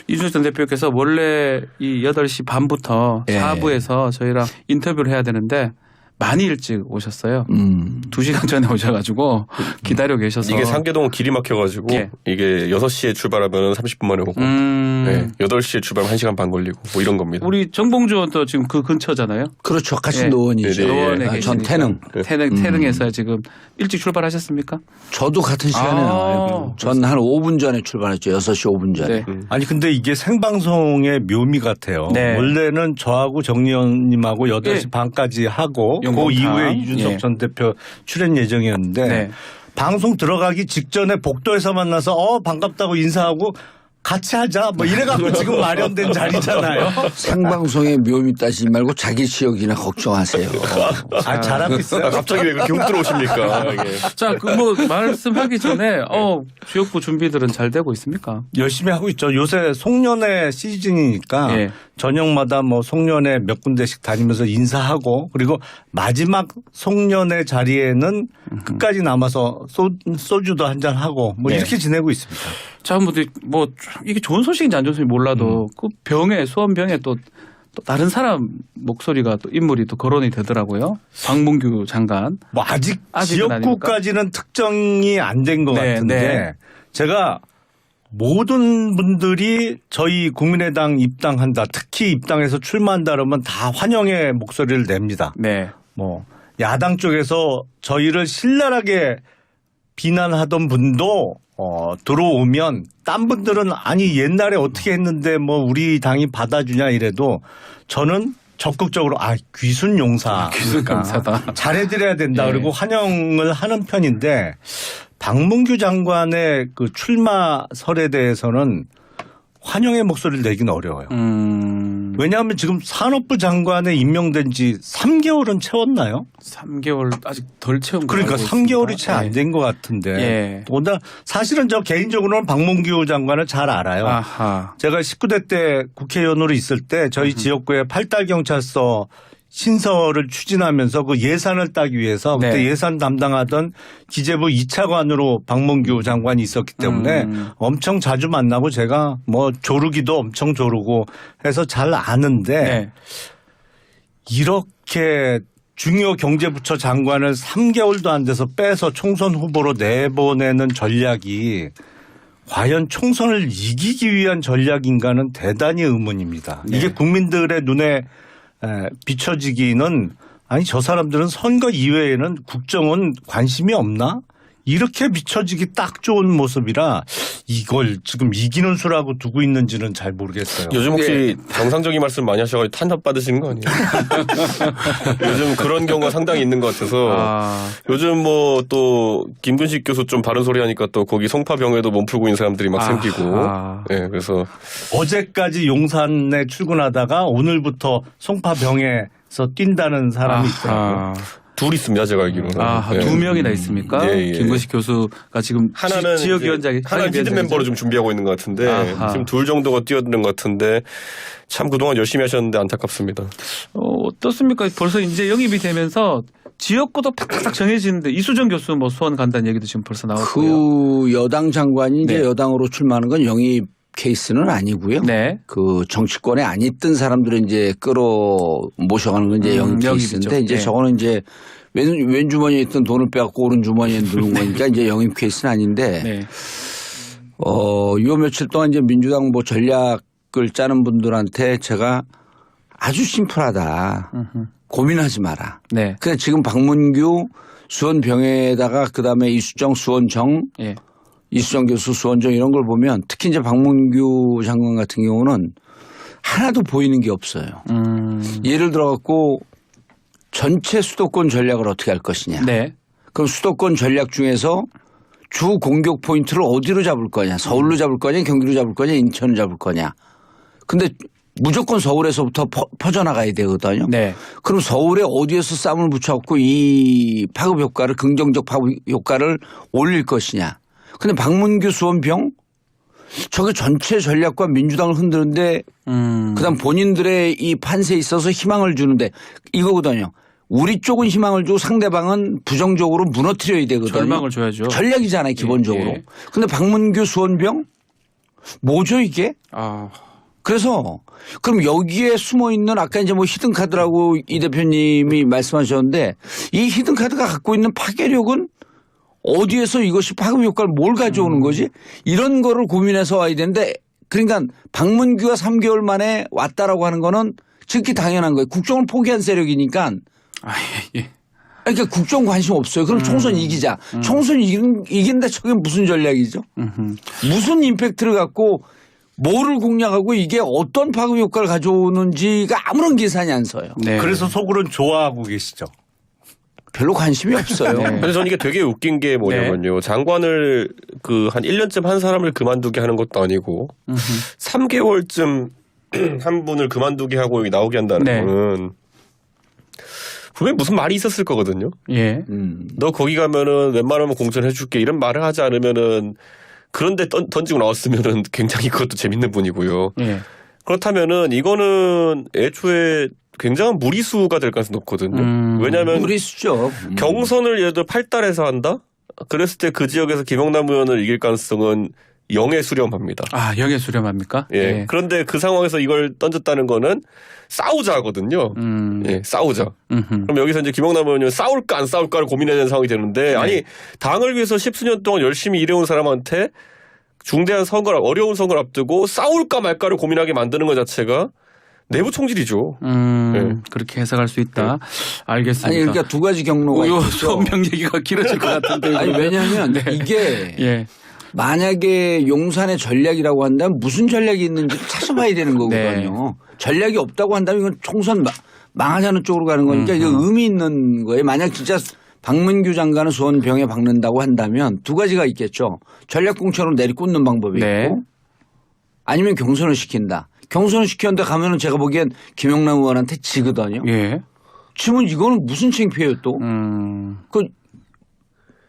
이준석 전 대표께서 원래 이 8시 반부터 예. 4부에서 저희랑 인터뷰를 해야 되는데 많이 일찍 오셨어요. 2시간 전에 오셔가지고 기다리고 계셔서. 이게 상계동 길이 막혀가지고 예. 이게 6시에 출발하면 30분 만에 오고 네, 8시에 출발하면 1시간 반 걸리고 뭐 이런 겁니다. 우리 정봉주 의원도 지금 그 근처잖아요. 그렇죠. 같이 예. 노원이죠. 네네. 노원에 전 태능. 태능에서 지금 일찍 출발하셨습니까? 저도 같은 시간에 나와요. 전 한 5분 전에 출발했죠. 6시 5분 전에. 네. 아니 근데 이게 생방송의 묘미 같아요. 네. 원래는 저하고 정의원님하고 8시 네. 반까지 하고 그 연공탕. 이후에 이준석 예. 전 대표 출연 예정이었는데 네. 방송 들어가기 직전에 복도에서 만나서 반갑다고 인사하고 같이 하자 뭐 이래갖고 지금 마련된 자리잖아요. 생방송의 묘미 따지지 말고 자기 지역이나 걱정하세요. 아, 잘하고 있어요. 갑자기 왜 그렇게 훅 들어오십니까? 예. 자, 그 뭐 말씀하기 전에 지역구 준비들은 잘 되고 있습니까? 열심히 하고 있죠. 요새 송년회 시즌이니까 예. 저녁마다 뭐 송년회 몇 군데씩 다니면서 인사하고 그리고 마지막 송년회 자리에는 끝까지 남아서 소주도 한잔 하고 뭐 네. 이렇게 지내고 있습니다. 자, 뭐 이게 좋은 소식인지 안 좋은 소식인지 몰라도 그 수원병에 또 다른 사람 목소리가 또 인물이 또 거론이 되더라고요. 박문규 장관. 뭐 아직은 아닙니까? 지역구까지는 특정이 안 된 것 네, 같은데 네. 제가 모든 분들이 저희 국민의당 입당한다, 특히 입당해서 출마한다 그러면 다 환영의 목소리를 냅니다. 네. 뭐 야당 쪽에서 저희를 신랄하게 비난하던 분도 들어오면 딴 분들은 아니 옛날에 어떻게 했는데 뭐 우리 당이 받아주냐 이래도 저는 적극적으로 귀순 용사, 귀순 강사다. 잘해드려야 된다. 네. 그리고 환영을 하는 편인데 박문규 장관의 그 출마설에 대해서는 환영의 목소리를 내기는 어려워요. 왜냐하면 지금 산업부 장관에 임명된 지 3개월은 채웠나요? 3개월 아직 덜 채운 거 그러니까 알고 3개월이 있습니다. 채 안 된 것 같은데. 예. 더군다나 사실은 저 개인적으로는 박문규 장관을 잘 알아요. 아하. 제가 19대 때 국회의원으로 있을 때 저희 지역구에 팔달경찰서 신설을 추진하면서 그 예산을 따기 위해서 그때 네. 예산 담당하던 기재부 2차관으로 박문규 장관이 있었기 때문에 엄청 자주 만나고 제가 뭐 조르기도 엄청 조르고 해서 잘 아는데 네. 이렇게 중요 경제부처 장관을 3개월도 안 돼서 빼서 총선 후보로 내보내는 전략이 과연 총선을 이기기 위한 전략인가는 대단히 의문입니다. 네. 이게 국민들의 눈에 비춰지기는 아니 저 사람들은 선거 이외에는 국정은 관심이 없나? 이렇게 비춰지기 딱 좋은 모습이라 이걸 지금 이기는 수라고 두고 있는지는 잘 모르겠어요. 요즘 혹시 정상적인 말씀 많이 하셔가지고 탄압 받으시는 거 아니에요? 요즘 그런 경우가 상당히 있는 것 같아서 요즘 뭐 또 김근식 교수 좀 바른 소리 하니까 또 거기 송파병에도 몸풀고 있는 사람들이 막 생기고 네, 그래서 어제까지 용산에 출근하다가 오늘부터 송파병에서 뛴다는 사람이 있더라고요. 둘 있습니다, 제가 알기로는. 네. 2명이나 있습니까? 예, 예. 김근식 교수가 지금 하나는 지역위원장이 하나는 히든 멤버로 좀 준비하고 있는 것 같은데 아하. 지금 둘 정도가 뛰어드는 것 같은데 참 그동안 열심히 하셨는데 안타깝습니다. 어떻습니까? 벌써 이제 영입이 되면서 지역구도 팍팍 정해지는데 이수정 교수 뭐 수원 간다는 얘기도 지금 벌써 나왔고요. 그 여당 장관이 이제 네. 여당으로 출마하는 건 영입 케이스는 아니고요. 네. 그 정치권에 안 있던 사람들을 이제 모셔가는 건 이제 영입 영입이죠. 케이스인데 이제 네. 저거는 이제 왼 주머니에 있던 돈을 빼갖고 오른 주머니에 넣은 거니까 이제 영입 케이스는 아닌데 네. 요 며칠 동안 이제 민주당 뭐 전략을 짜는 분들한테 제가 아주 심플하다. 고민하지 마라. 네. 그냥 지금 박문규 수원병에다가 그다음에 이수정 수원정 예. 이수정 교수 수원정 이런 걸 보면 특히 이제 박문규 장관 같은 경우는 하나도 보이는 게 없어요. 예를 들어 갖고 전체 수도권 전략을 어떻게 할 것이냐. 네. 그럼 수도권 전략 중에서 주 공격 포인트를 어디로 잡을 거냐. 서울로 잡을 거냐 경기로 잡을 거냐 인천을 잡을 거냐. 근데 무조건 서울에서부터 퍼져나가야 되거든요. 네. 그럼 서울에 어디에서 쌈을 붙여갖고 이 파급 효과를 긍정적 파급 효과를 올릴 것이냐. 근데 박문규 수원병 저게 전체 전략과 민주당을 흔드는데 그다음 본인들의 이 판세에 있어서 희망을 주는데 이거거든요. 우리 쪽은 희망을 주고 상대방은 부정적으로 무너뜨려야 되거든요. 절망을 줘야죠. 전략이잖아요 기본적으로. 예. 근데 박문규 수원병 뭐죠 이게? 아, 그래서 그럼 여기에 숨어 있는 아까 이제 뭐 히든 카드라고 이 대표님이 말씀하셨는데 이 히든 카드가 갖고 있는 파괴력은 어디에서 이것이 파급 효과를 뭘 가져오는 거지? 이런 거를 고민해서 와야 되는데 그러니까 박문규가 3개월 만에 왔다라고 하는 거는 지극히 당연한 거예요. 국정을 포기한 세력이니까. 아, 예. 그러니까 국정 관심 없어요. 그럼 총선 이기자. 총선 이긴데 저게 무슨 전략이죠? 무슨 임팩트를 갖고 뭐를 공략하고 이게 어떤 파급 효과를 가져오는지가 아무런 계산이 안 서요. 네. 그래서 속으로는 좋아하고 계시죠. 별로 관심이 없어요. 네. 근데 저는 이게 되게 웃긴 게 뭐냐면요. 장관을 그 한 1년쯤 한 사람을 그만두게 하는 것도 아니고 3개월쯤 한 분을 그만두게 하고 여기 나오게 한다는 네. 거는 분명히 무슨 말이 있었을 거거든요. 예. 너 거기 가면은 웬만하면 공천해줄게 이런 말을 하지 않으면은 그런데 던지고 나왔으면은 굉장히 그것도 재밌는 분이고요. 예. 그렇다면은 이거는 애초에 굉장한 무리수가 될 가능성이 높거든요. 왜냐하면 무리수죠. 경선을 예를 들어 8달에서 한다? 그랬을 때 그 지역에서 김영남 의원을 이길 가능성은 0에 수렴합니다. 아, 영에 수렴합니까? 예. 그런데 그 상황에서 이걸 던졌다는 거는 싸우자거든요. 예, 싸우자. 그럼 여기서 이제 김영남 의원은 싸울까 안 싸울까를 고민해야 되는 상황이 되는데 아니 당을 위해서 10수년 동안 열심히 일해온 사람한테 중대한 선거를 어려운 선거를 앞두고 싸울까 말까를 고민하게 만드는 것 자체가 내부 총질이죠. 그렇게 해석할 수 있다. 알겠습니다. 아니 그러니까 두 가지 경로가 요 있죠. 수원병 얘기가 길어질 것 같은데. 아니 왜냐하면 이게 예. 만약에 용산의 전략이라고 한다면 무슨 전략이 있는지 찾아봐야 되는 거거든요. 전략이 없다고 한다면 이건 총선 망하자는 쪽으로 가는 거니까 이게 의미 있는 거예요. 만약 진짜 박문규 장관을 수원병에 박는다고 한다면 두 가지가 있겠죠. 전략 공천으로 내리꽂는 방법이 네. 있고 아니면 경선을 시킨다. 경선을 시켰는데 가면은 제가 보기엔 김영남 의원한테 지거든요. 예. 지금 이거는 무슨 창피해요 또. 그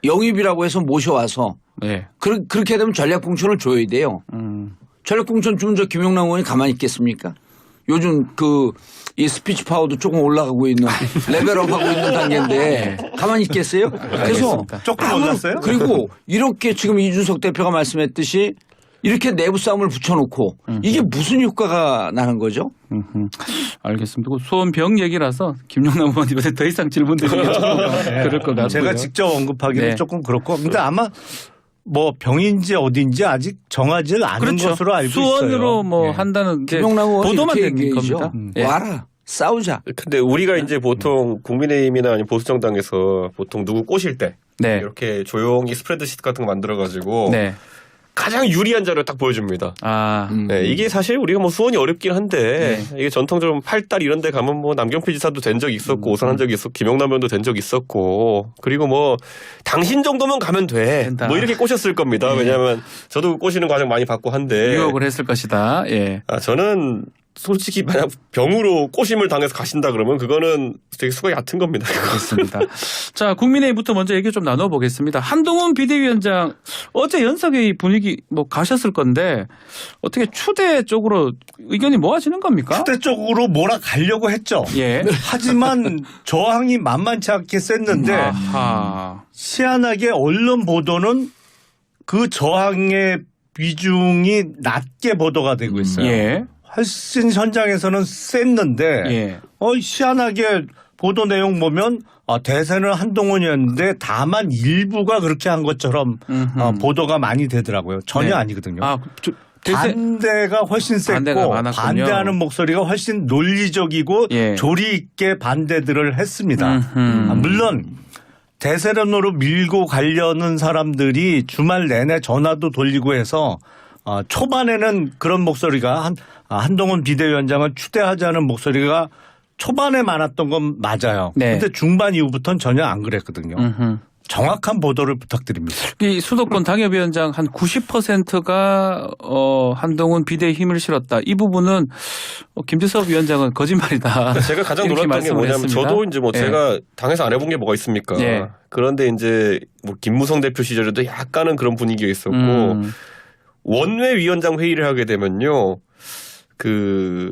영입이라고 해서 모셔와서 예. 그렇게 되면 전략 공천을 줘야 돼요. 전략 공천 주면 저 김영남 의원이 가만히 있겠습니까? 요즘 이 스피치 파워도 조금 올라가고 있는 레벨업하고 있는 단계인데 가만히 있겠어요? 그래서 알겠습니다. 조금 올랐어요? 그리고 이렇게 지금 이준석 대표가 말씀했듯이 이렇게 내부 싸움을 붙여놓고 이게 무슨 효과가 나는 거죠? 알겠습니다. 수원병 얘기라서 김용남 의원 요새 더 이상 질문 드리기가 좀 그럴 것 같고요. 제가 직접 언급하기는 네. 조금 그렇고. 근데 아마 뭐 병인지 어딘지 아직 정하지 않은 그렇죠. 것으로 알고 있어요. 수원으로 뭐 예. 한다는 게 김영남 의원이 보도만 이렇게 된 얘기하죠. 겁니다. 예. 와라 싸우자. 근데 우리가 이제 보통 국민의힘이나 아니면 보수정당에서 보통 누구 꼬실 때 네. 이렇게 조용히 스프레드시트 같은 거 만들어가지고 네. 가장 유리한 자료를 딱 보여줍니다. 아. 네, 이게 사실 우리가 뭐 수원이 어렵긴 한데 이게 전통적으로 8달 이런 데 가면 뭐 남경필 지사도 된 적이 있었고 오산한 적이 있었고 김영남 의원도 된 적이 있었고 그리고 뭐 당신 정도면 가면 돼. 된다. 뭐 이렇게 꼬셨을 겁니다. 왜냐하면 저도 꼬시는 과정 많이 받고 한데 유혹을 했을 것이다. 예. 저는 솔직히 만약 병으로 꼬심을 당해서 가신다 그러면 그거는 되게 수가 얕은 겁니다. 알겠습니다. 자, 국민의힘부터 먼저 얘기 좀 나눠보겠습니다. 한동훈 비대위원장 어제 연석회의 분위기 뭐 가셨을 건데 어떻게 추대 쪽으로 의견이 모아지는 겁니까? 추대 쪽으로 몰아가려고 했죠. 예. 하지만 저항이 만만치 않게 셌는데 아하. 희한하게 언론 보도는 그 저항의 비중이 낮게 보도가 되고 있어요. 예. 훨씬 현장에서는 셌는데 예. 희한하게 보도 내용 보면 대세는 한동훈이었는데 다만 일부가 그렇게 한 것처럼 보도가 많이 되더라고요. 전혀 네. 아니거든요. 아, 대세 반대가 훨씬 반대가 셌고 많았군요. 반대하는 목소리가 훨씬 논리적이고 예. 조리 있게 반대들을 했습니다. 물론 대세론으로 밀고 가려는 사람들이 주말 내내 전화도 돌리고 해서 초반에는 그런 목소리가 한동훈 비대위원장을 추대하자는 목소리가 초반에 많았던 건 맞아요. 네. 그런데 중반 이후부터는 전혀 안 그랬거든요. 정확한 보도를 부탁드립니다. 이 수도권 당협위원장 한 90%가 한동훈 비대에 힘을 실었다. 이 부분은 김재섭 위원장은 거짓말이다. 제가 가장 이렇게 놀랐던 게 말씀을 뭐냐면 했습니다. 저도 이제 뭐 예. 제가 당에서 안 해본 게 뭐가 있습니까? 예. 그런데 이제 뭐 김무성 대표 시절에도 약간은 그런 분위기가 있었고 원외 위원장 회의를 하게 되면요. 그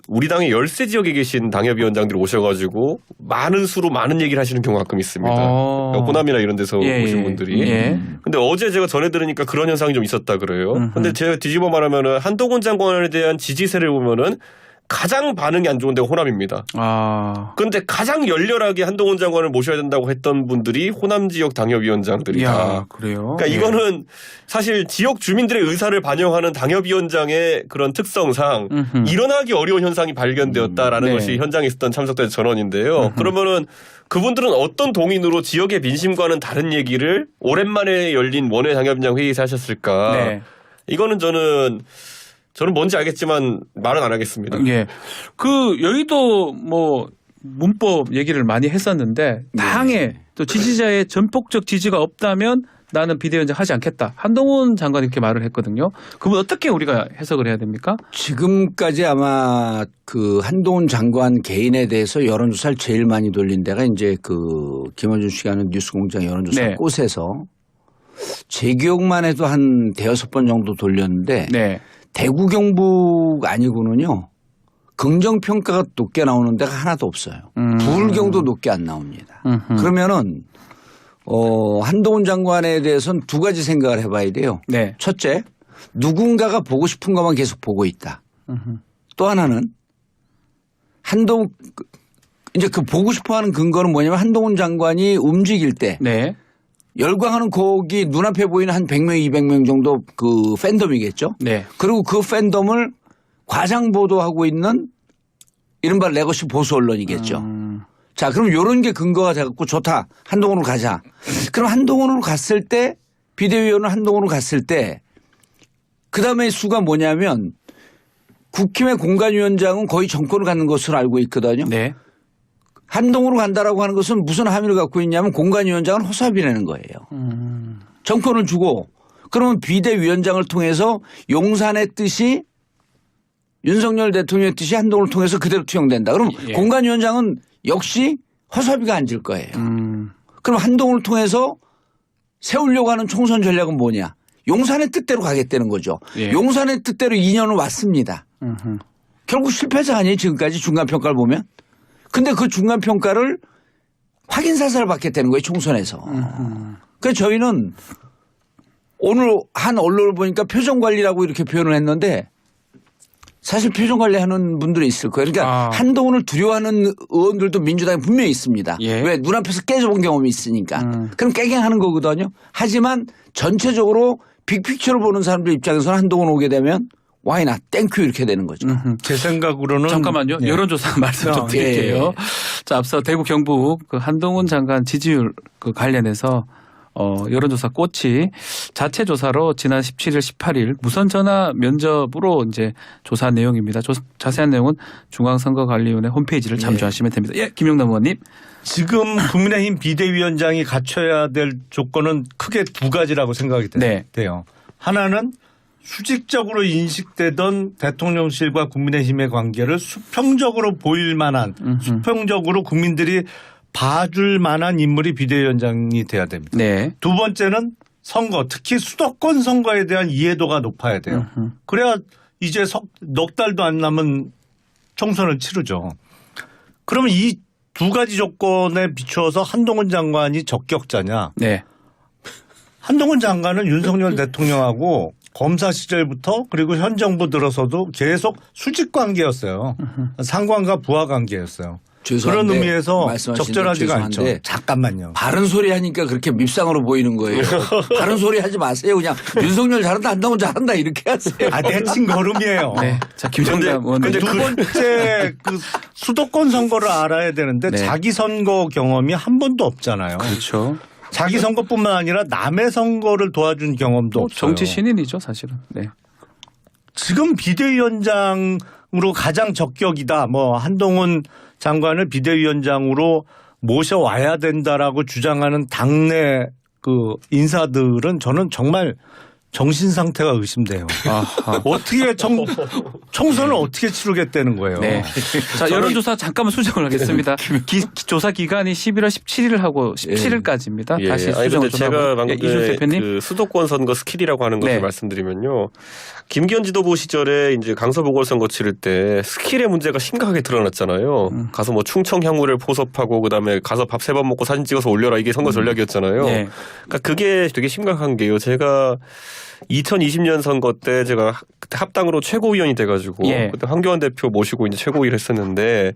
우리 당의 열세 지역에 계신 당협위원장들이 오셔가지고 많은 수로 많은 얘기를 하시는 경우가 가끔 있습니다. 호남이나 이런 데서 오신 분들이. 근데 어제 제가 전해 들으니까 그런 현상이 좀 있었다 그래요. 근데 제가 뒤집어 말하면은 한동훈 장관에 대한 지지세를 보면은 가장 반응이 안 좋은 데가 호남입니다. 그런데 가장 열렬하게 한동훈 장관을 모셔야 된다고 했던 분들이 호남 지역 당협위원장들이다. 그래요? 그러니까 이거는 사실 지역 주민들의 의사를 반영하는 당협위원장의 그런 특성상 일어나기 어려운 현상이 발견되었다라는 것이 현장에 있었던 참석자의 전언인데요. 그러면은 그분들은 어떤 동인으로 지역의 민심과는 다른 얘기를 오랜만에 열린 원외 당협위원장 회의에서 하셨을까? 이거는 저는 뭔지 알겠지만 말은 안 하겠습니다. 예. 그 여의도 뭐 문법 얘기를 많이 했었는데 당에 또 지지자의 전폭적 지지가 없다면 나는 비대위원장 하지 않겠다. 한동훈 장관이 이렇게 말을 했거든요. 그분 어떻게 우리가 해석을 해야 됩니까? 지금까지 아마 그 한동훈 장관 개인에 대해서 여론조사를 제일 많이 돌린 데가 이제 그 김어준 씨가 하는 뉴스공장 여론조사 꽃에서 제 기억만 해도 한 대여섯 번 정도 돌렸는데 대구 경북 아니고는요 긍정평가가 높게 나오는 데가 하나도 없어요. 부울경도 높게 안 나옵니다. 그러면은 한동훈 장관에 대해서는 두 가지 생각을 해봐야 돼요. 첫째, 누군가가 보고 싶은 것만 계속 보고 있다. 또 하나는 이제 그 보고 싶어하는 근거는 뭐냐면 한동훈 장관이 움직일 때 열광하는 거기 눈앞에 보이는 한 100명, 200명 정도 그 팬덤이겠죠. 그리고 그 팬덤을 과장 보도하고 있는 이른바 레거시 보수 언론이겠죠. 자, 그럼 이런 게 근거가 돼갖고 좋다. 한동훈으로 가자. 그럼 한동훈으로 갔을 때 비대위원은 한동훈으로 갔을 때 그다음에 수가 뭐냐면 국힘의 공관위원장은 거의 정권을 갖는 것으로 알고 있거든요. 한동훈으로 간다라고 하는 것은 무슨 함의를 갖고 있냐면 공관위원장은 허수아비라는 거예요. 정권을 주고 그러면 비대위원장을 통해서 용산의 뜻이 윤석열 대통령의 뜻이 한동훈을 통해서 그대로 투영된다. 그럼 공관위원장은 역시 허수아비가 앉을 거예요. 그럼 한동훈을 통해서 세우려고 하는 총선 전략은 뭐냐. 용산의 뜻대로 가겠다는 거죠. 용산의 뜻대로 2년은 왔습니다. 결국 실패자 아니에요 지금까지 중간평가를 보면. 근데 그 중간평가를 확인사살을 받겠다는 거예요 총선에서. 그래서 저희는 오늘 한 언론을 보니까 표정관리라고 이렇게 표현을 했는데 사실 표정관리하는 분들이 있을 거예요. 그러니까 한동훈을 두려워하는 의원들도 민주당에 분명히 있습니다. 왜? 눈앞에서 깨져본 경험이 있으니까. 그럼 깨갱하는 거거든요. 하지만 전체적으로 빅픽처를 보는 사람들 입장에서는 한동훈 오게 되면 와이나 땡큐 이렇게 되는 거죠. 제 생각으로는 잠깐만요. 여론조사 말씀 좀 드릴게요. 자, 앞서 대구 경북 그 한동훈 장관 지지율 그 관련해서 여론조사 꽃이 자체 조사로 지난 17일, 18일 무선 전화 면접으로 이제 조사한 내용입니다. 자세한 내용은 중앙선거관리위원회 홈페이지를 참조하시면 됩니다. 김영남 의원님. 지금 국민의힘 비대위원장이 갖춰야 될 조건은 크게 두 가지라고 생각이 돼요. 하나는 수직적으로 인식되던 대통령실과 국민의힘의 관계를 수평적으로 보일 만한 수평적으로 국민들이 봐줄 만한 인물이 비대위원장이 돼야 됩니다. 두 번째는 선거 특히 수도권 선거에 대한 이해도가 높아야 돼요. 그래야 이제 넉 달도 안 남은 총선을 치르죠. 그러면 이 두 가지 조건에 비추어서 한동훈 장관이 적격자냐. 한동훈 장관은 윤석열 대통령하고 검사 시절부터 그리고 현 정부 들어서도 계속 수직 관계였어요. 상관과 부하 관계였어요. 그런 의미에서 적절하지가 않죠. 잠깐만요. 바른 소리 하니까 그렇게 밉상으로 보이는 거예요. 바른 소리 하지 마세요. 그냥 윤석열 잘한다, 한동훈 잘한다 이렇게 하세요. 대칭 걸음이에요. 자, 김정남 의원님. 근데 두 번째 그 수도권 선거를 알아야 되는데 자기 선거 경험이 한 번도 없잖아요. 그렇죠. 자기 선거뿐만 아니라 남의 선거를 도와준 경험도 없어요. 정치 신인이죠, 사실은. 지금 비대위원장으로 가장 적격이다. 뭐 한동훈 장관을 비대위원장으로 모셔와야 된다라고 주장하는 당내 그 인사들은 저는 정말 정신 상태가 의심돼요. 어떻게 총선을 어떻게 치르겠다는 거예요. 네. 자, 여론조사 잠깐만 수정을 하겠습니다. 조사 기간이 11월 17일하고 17일까지입니다. 예. 다시 아니, 수정을 근데 제가 방금 이준석 대표님. 그 수도권 선거 스킬이라고 하는 것을 네. 말씀드리면요. 김기현 지도부 시절에 이제 강서 보궐선거 치를 때 스킬의 문제가 심각하게 드러났잖아요. 가서 뭐 충청 향후를 포섭하고 그다음에 가서 밥 3번 먹고 사진 찍어서 올려라 이게 선거 전략이었잖아요. 네. 그러니까 그게 되게 심각한 게요. 제가 2020년 선거 때 제가 그때 합당으로 최고위원이 돼가지고 예. 그때 황교안 대표 모시고 이제 최고위를 했었는데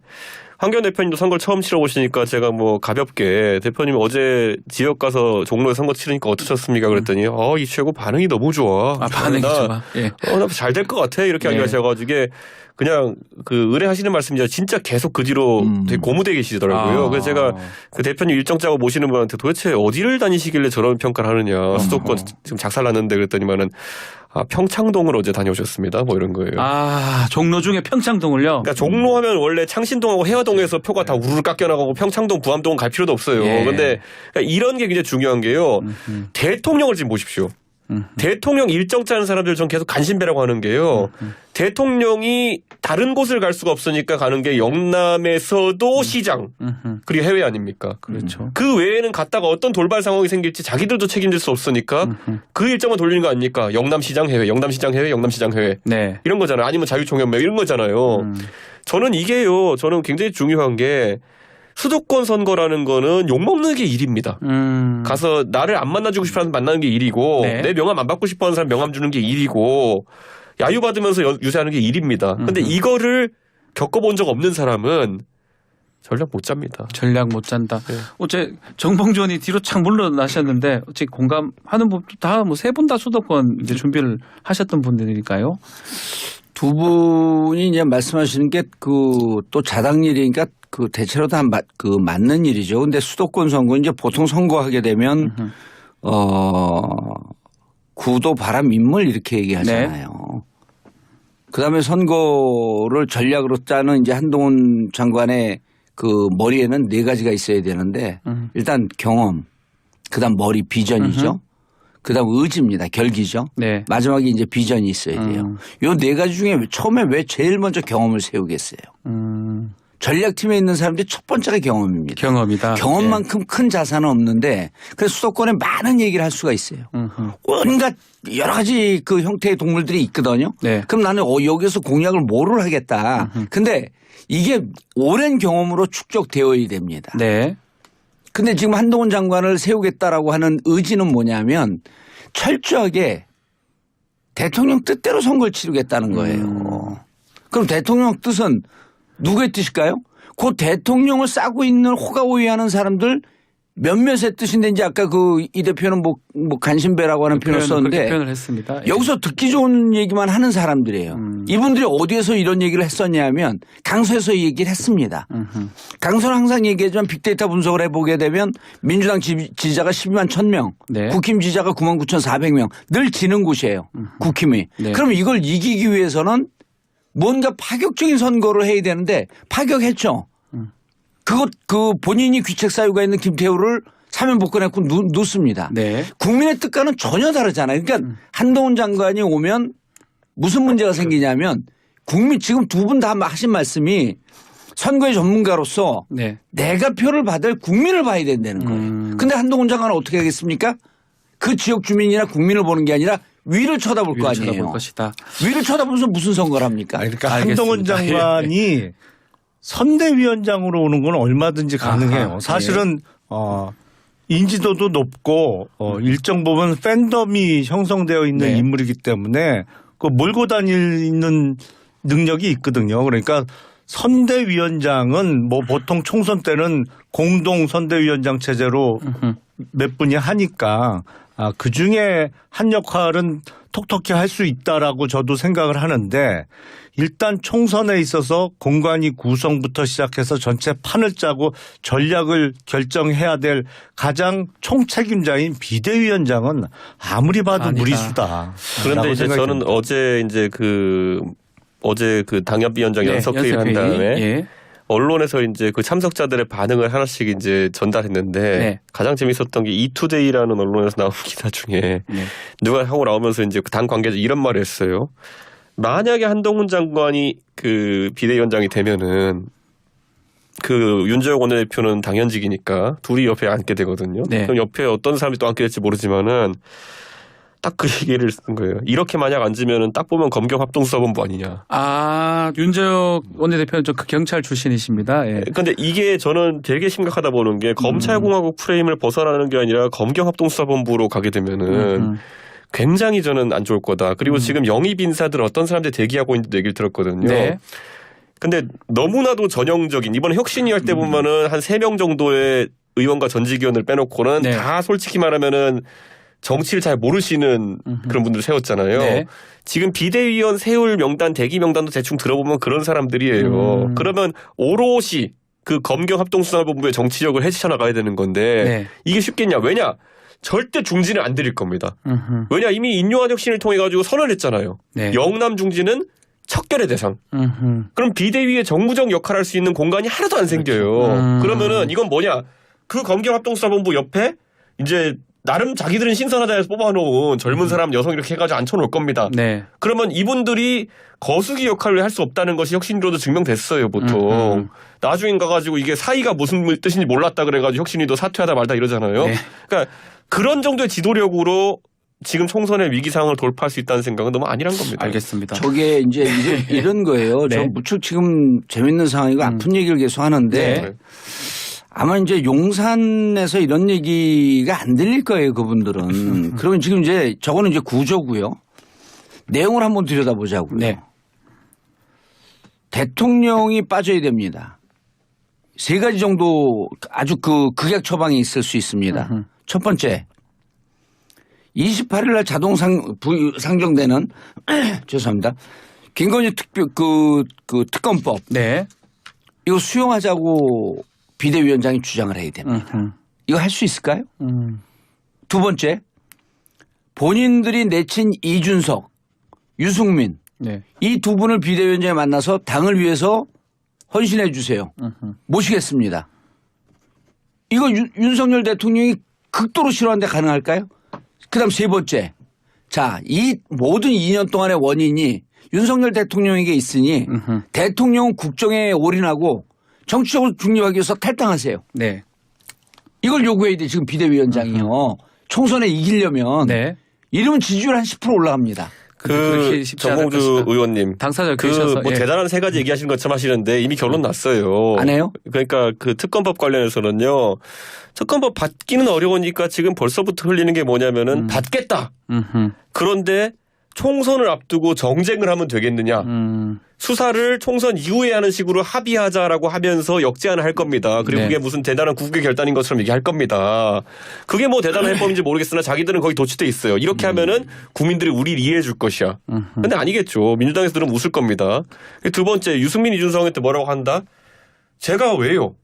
황교안 대표님도 선거를 처음 치러보시니까 제가 뭐 가볍게 대표님 어제 지역 가서 종로에 선거 치르니까 어떠셨습니까? 그랬더니 이 최고 반응이 너무 좋아. 반응이 좋아. 예. 나 잘 될 것 같아. 이렇게 예. 하셔가지고 그냥 그 의뢰하시는 말씀이자 진짜 계속 그 뒤로 되게 고무되게 계시더라고요. 그래서 제가 그 대표님 일정 짜고 모시는 분한테 도대체 어디를 다니시길래 저런 평가를 하느냐. 수도권 지금 작살났는데 그랬더니만은 평창동을 어제 다녀오셨습니다. 뭐 이런 거예요. 종로 중에 평창동을요? 그러니까 종로 하면 원래 창신동하고 해화동에서 표가 다 우르르 깎여나가고 평창동, 부암동 갈 필요도 없어요. 예. 근데 그러니까 이런 게 굉장히 중요한 게요. 대통령을 지금 보십시오. 대통령 일정 짜는 사람들 전 계속 간신배라고 하는 게요. 대통령이 다른 곳을 갈 수가 없으니까 가는 게 영남에서도 시장 그리고 해외 아닙니까? 그렇죠. 그 외에는 갔다가 어떤 돌발 상황이 생길지 자기들도 책임질 수 없으니까 그 일정만 돌리는 거 아닙니까? 영남시장 해외, 영남시장 해외, 영남시장 해외 네. 이런 거잖아요. 아니면 자유총연맹 이런 거잖아요. 저는 이게요. 저는 굉장히 중요한 게 수도권 선거라는 거는 욕먹는 게 일입니다. 가서 나를 안 만나주고 싶어하는 사람 만나는 게 일이고 네. 내 명함 안 받고 싶어하는 사람 명함 주는 게 일이고 야유받으면서 유세하는 게 일입니다. 근데 이거를 겪어본 적 없는 사람은 전략 못 짭니다. 전략 못 짠다. 네. 어째 정봉주원이 뒤로 착 물러나셨는데 어째 공감하는 분도 다 뭐 세 분 다 수도권 이제 준비를 하셨던 분들이니까요. 두 분이 이제 말씀하시는 게 그 또 자당일이니까 그 대체로 다 맞는 일이죠. 근데 수도권 선거 이제 보통 선거하게 되면 구도 바람 인물 이렇게 얘기하잖아요. 네. 그다음에 선거를 전략으로 짜는 이제 한동훈 장관의 그 머리에는 4가지가 있어야 되는데 일단 경험, 그다음 머리 비전이죠. 그다음 의지입니다. 결기죠. 네. 마지막에 이제 비전이 있어야 돼요. 요 4가지 중에 처음에 왜 제일 먼저 경험을 세우겠어요? 전략팀에 있는 사람들이 첫 번째가 경험입니다. 경험이다. 경험만큼 큰 자산은 없는데 그래서 수도권에 많은 얘기를 할 수가 있어요. 온갖 여러 가지 그 형태의 동물들이 있거든요. 네. 그럼 나는 여기서 공약을 뭐를 하겠다. 근데 이게 오랜 경험으로 축적되어야 됩니다. 네. 근데 지금 한동훈 장관을 세우겠다라고 하는 의지는 뭐냐면 철저하게 대통령 뜻대로 선거를 치르겠다는 거예요. 그럼 대통령 뜻은 누구의 뜻일까요? 그 대통령을 싸고 있는 호가호위하는 사람들 몇몇의 뜻인데 이제 아까 그 이 대표는 뭐 간신배라고 하는 표현을 썼는데 그렇게 표현을 했습니다. 예. 여기서 듣기 좋은 얘기만 하는 사람들이에요. 이분들이 어디에서 이런 얘기를 했었냐면 강서에서 얘기를 했습니다. 강서는 항상 얘기하지만 빅데이터 분석을 해보게 되면 민주당 지지자가 12만 1,000명, 네. 국힘 지지자가 9만 9,400명 늘 지는 곳이에요. 국힘이. 네. 그럼 이걸 이기기 위해서는 뭔가 파격적인 선거를 해야 되는데 파격했죠. 그 본인이 귀책 사유가 있는 김태우를 사면 복권했고 놓습니다. 네. 국민의 뜻과는 전혀 다르잖아요. 그러니까 한동훈 장관이 오면 무슨 문제가 생기냐면 국민 지금 두 분 다 하신 말씀이 선거의 전문가로서 네. 내가 표를 받을 국민을 봐야 된다는 거예요. 근데 한동훈 장관은 어떻게 하겠습니까? 그 지역 주민이나 국민을 보는 게 아니라 위를 쳐다볼 거 아니에요. 쳐다볼 것이다. 위를 쳐다보면서 무슨 선거를 합니까? 그러니까 알겠습니다. 한동훈 장관이 선대위원장으로 오는 건 얼마든지 가능해요. 아하, 사실은 인지도도 높고 일정 부분 팬덤이 형성되어 있는 네. 인물이기 때문에 그 몰고 다니는 능력이 있거든요. 그러니까 선대위원장은 뭐 보통 총선 때는 공동 선대위원장 체제로 몇 분이 하니까 그 중에 한 역할은 톡톡히 할 수 있다라고 저도 생각을 하는데 일단 총선에 있어서 공관위 구성부터 시작해서 전체 판을 짜고 전략을 결정해야 될 가장 총책임자인 비대위원장은 아무리 봐도 아니다. 무리수다. 그런데 이제 저는 듭니다. 어제 그 당협위원장 네, 연석회의를 한 연석회의. 다음에 예. 언론에서 이제 그 참석자들의 반응을 하나씩 이제 전달했는데 네. 가장 재밌었던 게 이투데이라는 언론에서 나온 기사 중에 네. 누가 하고 나오면서 이제 그 당 관계자 이런 말을 했어요. 만약에 한동훈 장관이 그 비대위원장이 되면은 그 윤재욱 원내대표는 당연직이니까 둘이 옆에 앉게 되거든요. 네. 그럼 옆에 어떤 사람이 또 앉게 될지 모르지만은 딱 그 얘기를 쓴 거예요. 이렇게 만약 앉으면은 딱 보면 검경합동수사본부 아니냐. 아, 윤재욱 원내대표는 그 경찰 출신이십니다. 예. 근데 이게 저는 되게 심각하다 보는 게 검찰공화국 프레임을 벗어나는 게 아니라 검경합동수사본부로 가게 되면은 굉장히 저는 안 좋을 거다. 그리고 지금 영입 인사들 어떤 사람들이 대기하고 있는데 얘기를 들었거든요. 네. 근데 너무나도 전형적인 이번에 혁신위 할 때 보면은 한 3명 정도의 의원과 전직위원을 빼놓고는 네. 다 솔직히 말하면은 정치를 잘 모르시는 그런 분들을 세웠잖아요. 네. 지금 비대위원 세울 명단, 대기 명단도 대충 들어보면 그런 사람들이에요. 그러면 오롯이 그 검경합동수사본부의 정치력을 헤쳐 나가야 되는 건데 네. 이게 쉽겠냐? 왜냐? 절대 중진을 안 드릴 겁니다. 왜냐? 이미 인요한 혁신을 통해 가지고 선언했잖아요. 네. 영남 중진은 척결의 대상. 그럼 비대위의 정무적 역할을 할 수 있는 공간이 하나도 안 생겨요. 그러면은 이건 뭐냐? 그 검경합동수사본부 옆에 이제 나름 자기들은 신선하다 해서 뽑아놓은 젊은 사람 여성 이렇게 해가지고 앉혀놓을 겁니다. 네. 그러면 이분들이 거수기 역할을 할 수 없다는 것이 혁신위로도 증명됐어요, 보통. 나중에 가가지고 이게 사이가 무슨 뜻인지 몰랐다 그래가지고 혁신위도 사퇴하다 말다 이러잖아요. 네. 그러니까 그런 정도의 지도력으로 지금 총선의 위기 상황을 돌파할 수 있다는 생각은 너무 아니란 겁니다. 알겠습니다. 저게 이제 이런 거예요. 네. 저 무척 지금 재밌는 상황이고 아픈 얘기를 계속 하는데 네. 아마 이제 용산에서 이런 얘기가 안 들릴 거예요, 그분들은. 그러면 지금 이제 저거는 이제 구조고요. 내용을 한번 들여다보자고요. 네. 대통령이 빠져야 됩니다. 3가지 정도 아주 그 극약 처방이 있을 수 있습니다. 첫 번째, 28일 날 자동 상정되는 죄송합니다. 김건희 특검법. 네. 이거 수용하자고 비대위원장이 주장을 해야 됩니다. 이거 할 수 있을까요? 두 번째, 본인들이 내친 이준석, 유승민 네. 이 두 분을 비대위원장에 만나서 당을 위해서 헌신해 주세요. 모시겠습니다. 이거 윤석열 대통령이 극도로 싫어하는데 가능할까요? 그다음 세 번째, 자, 이 모든 2년 동안의 원인이 윤석열 대통령에게 있으니 대통령은 국정에 올인하고 정치적으로 중립하기 위해서 탈당하세요. 네. 이걸 요구해야 돼 지금 비대위원장이요. 총선에 이기려면 네. 이러면 지지율 한 10% 올라갑니다. 그 정봉주 의원님 당사자 그 계셔서 뭐 예. 대단한 3가지 얘기하시는 것처럼 하시는데 이미 결론 났어요. 안 해요? 그러니까 그 특검법 관련해서는요. 특검법 받기는 어려우니까 지금 벌써부터 흘리는 게 뭐냐면은 받겠다. 그런데 총선을 앞두고 정쟁을 하면 되겠느냐. 수사를 총선 이후에 하는 식으로 합의하자라고 하면서 역제안을 할 겁니다. 그리고 네. 그게 무슨 대단한 국회 결단인 것처럼 얘기할 겁니다. 그게 뭐 대단한 해법인지 모르겠으나 자기들은 거기 도취돼 있어요. 이렇게 하면은 국민들이 우리를 이해해 줄 것이야. 근데 아니겠죠. 민주당에서 들으면 웃을 겁니다. 두 번째, 유승민 이준석한테 뭐라고 한다? 제가 왜요?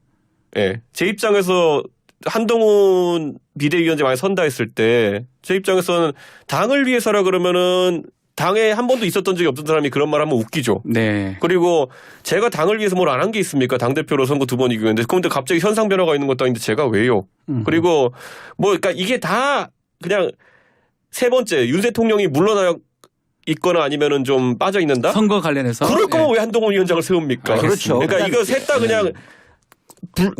예. 제 입장에서 한동훈 비대위원장 많이 선다 했을 때 제 입장에서는 당을 위해서라 그러면은 당에 한 번도 있었던 적이 없던 사람이 그런 말 하면 웃기죠. 네. 그리고 제가 당을 위해서 뭘 안 한 게 있습니까? 당대표로 선거 2번 이기는데 그런데 갑자기 현상 변화가 있는 것도 아닌데 제가 왜요? 그리고 뭐 그러니까 이게 다 그냥 세 번째 윤 대통령이 물러나 있거나 아니면은 좀 빠져 있는다? 선거 관련해서 그럴 거면 예. 왜 한동훈 위원장을 세웁니까? 그렇죠. 그러니까 이거 셋 다 그냥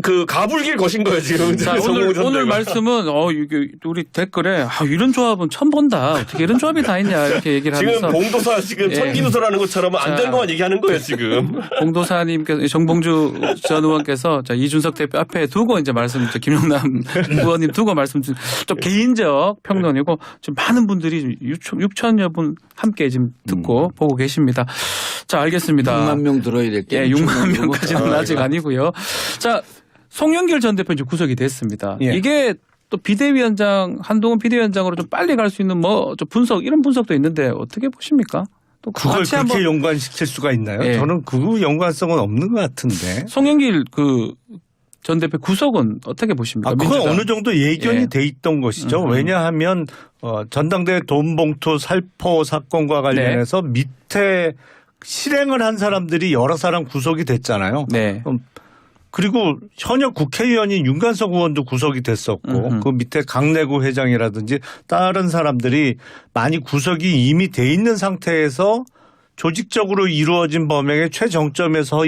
그 가불길 것인 거예요 지금. 자, 오늘 말씀은 이게 우리 댓글에 이런 조합은 처음 본다. 어떻게 이런 조합이 다 있냐 이렇게 얘기를 지금 하면서 봉도사 지금 예. 천기누설하는 것처럼 안 자. 되는 것만 얘기하는 거예요 지금. 공도사님께서 정봉주 전 의원께서 자, 이준석 대표 앞에 두고 이제 말씀 김용남 의원님 두고 말씀 좀 개인적 평론이고 지금 많은 분들이 6천여 분 함께 지금 듣고 보고 계십니다. 자, 알겠습니다. 6만 명 들어야 될 게. 예, 6만 명까지는 아직 아니고요. 자, 송영길 전 대표 이제 구속이 됐습니다. 예. 이게 또 비대위원장 한동훈 비대위원장으로 좀 빨리 갈 수 있는 뭐 좀 분석 이런 분석도 있는데 어떻게 보십니까? 또 그걸 같이 그렇게 한번 연관시킬 수가 있나요? 예. 저는 그 연관성은 없는 것 같은데. 송영길 그 전 대표 구속은 어떻게 보십니까? 그건 민주당. 어느 정도 예견이 예. 돼 있던 것이죠. 왜냐하면 전당대회 돈봉투 살포 사건과 관련해서 밑에 실행을 한 사람들이 여러 사람 구속이 됐잖아요. 네. 그리고 현역 국회의원인 윤관석 의원도 구속이 됐었고 그 밑에 강내구 회장이라든지 다른 사람들이 많이 구속이 이미 돼 있는 상태에서 조직적으로 이루어진 범행의 최정점에 서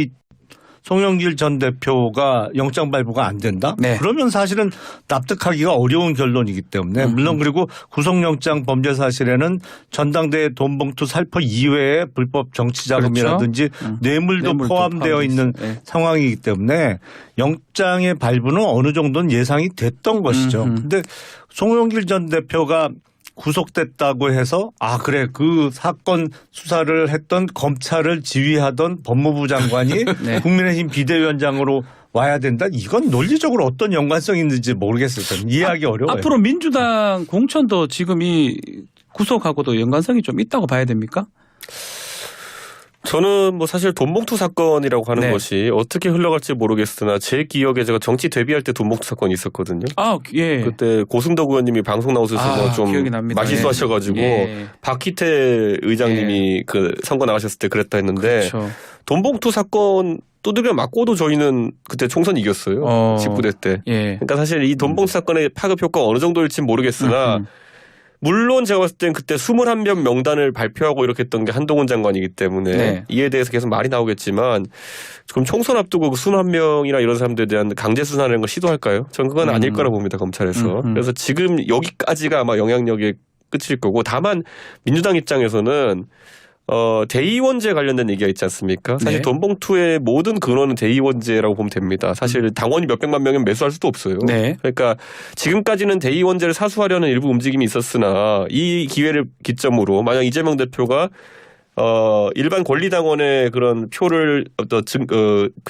송영길 전 대표가 영장 발부가 안 된다? 네. 그러면 사실은 납득하기가 어려운 결론이기 때문에 물론 그리고 구속영장 범죄 사실에는 전당대회 돈봉투 살포 이외에 불법 정치자금이라든지 뇌물도 포함되어 있는 네. 상황이기 때문에 영장의 발부는 어느 정도는 예상이 됐던 것이죠. 그런데 송영길 전 대표가 구속됐다고 해서 그래 그 사건 수사를 했던 검찰을 지휘하던 법무부 장관이 네. 국민의힘 비대위원장으로 와야 된다. 이건 논리적으로 어떤 연관성이 있는지 모르겠어요. 이해하기 어려워요. 앞으로 민주당 공천도 지금 이 구속하고도 연관성이 좀 있다고 봐야 됩니까? 저는 뭐 사실 돈봉투 사건이라고 하는 네. 것이 어떻게 흘러갈지 모르겠으나 제 기억에 제가 정치 데뷔할 때 돈봉투 사건이 있었거든요. 예. 그때 고승덕 의원님이 방송 나오셔서 좀 기억이 납니다. 맛있어하셔가지고 예. 박희태 의장님이 그 선거 나가셨을 때 그랬다 했는데 그렇죠. 돈봉투 사건 두들겨 맞고도 저희는 그때 총선 이겼어요. 19대 때. 예. 그러니까 사실 이 돈봉투 사건의 파급 효과가 어느 정도일지 모르겠으나 물론 제가 봤을 땐 그때 21명 명단을 발표하고 이렇게 했던 게 한동훈 장관이기 때문에 네. 이에 대해서 계속 말이 나오겠지만 그럼 총선 앞두고 그 21명이나 이런 사람들에 대한 강제 수사라는 걸 시도할까요? 전 그건 아닐 거라 봅니다. 검찰에서. 그래서 지금 여기까지가 아마 영향력의 끝일 거고 다만 민주당 입장에서는 대의원제 관련된 얘기가 있지 않습니까? 사실 네. 돈봉투의 모든 근원은 대의원제라고 보면 됩니다. 사실 당원이 몇백만 명이면 매수할 수도 없어요. 네. 그러니까 지금까지는 대의원제를 사수하려는 일부 움직임이 있었으나 이 기회를 기점으로 만약 이재명 대표가 일반 권리당원의 그런 표의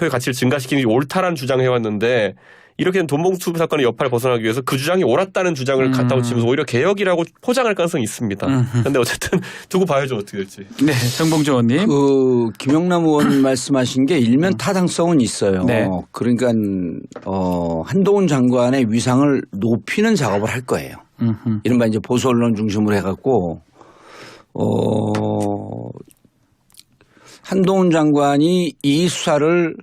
가치를 증가시키는 게 옳다라는 주장을 해왔는데 이렇게 된 돈봉투 사건의 여파를 벗어나기 위해서 그 주장이 옳았다는 주장을 갖다 붙이면서 오히려 개혁이라고 포장할 가능성이 있습니다. 그런데 어쨌든 두고 봐야죠 어떻게 될지. 네, 정봉주 의원님. 김영남 의원 말씀하신 게 일면 타당성은 있어요. 네. 그러니까 한동훈 장관의 위상을 높이는 작업을 할 거예요. 이른바 이제 보수 언론 중심으로 해갖고 한동훈 장관이 이 수사를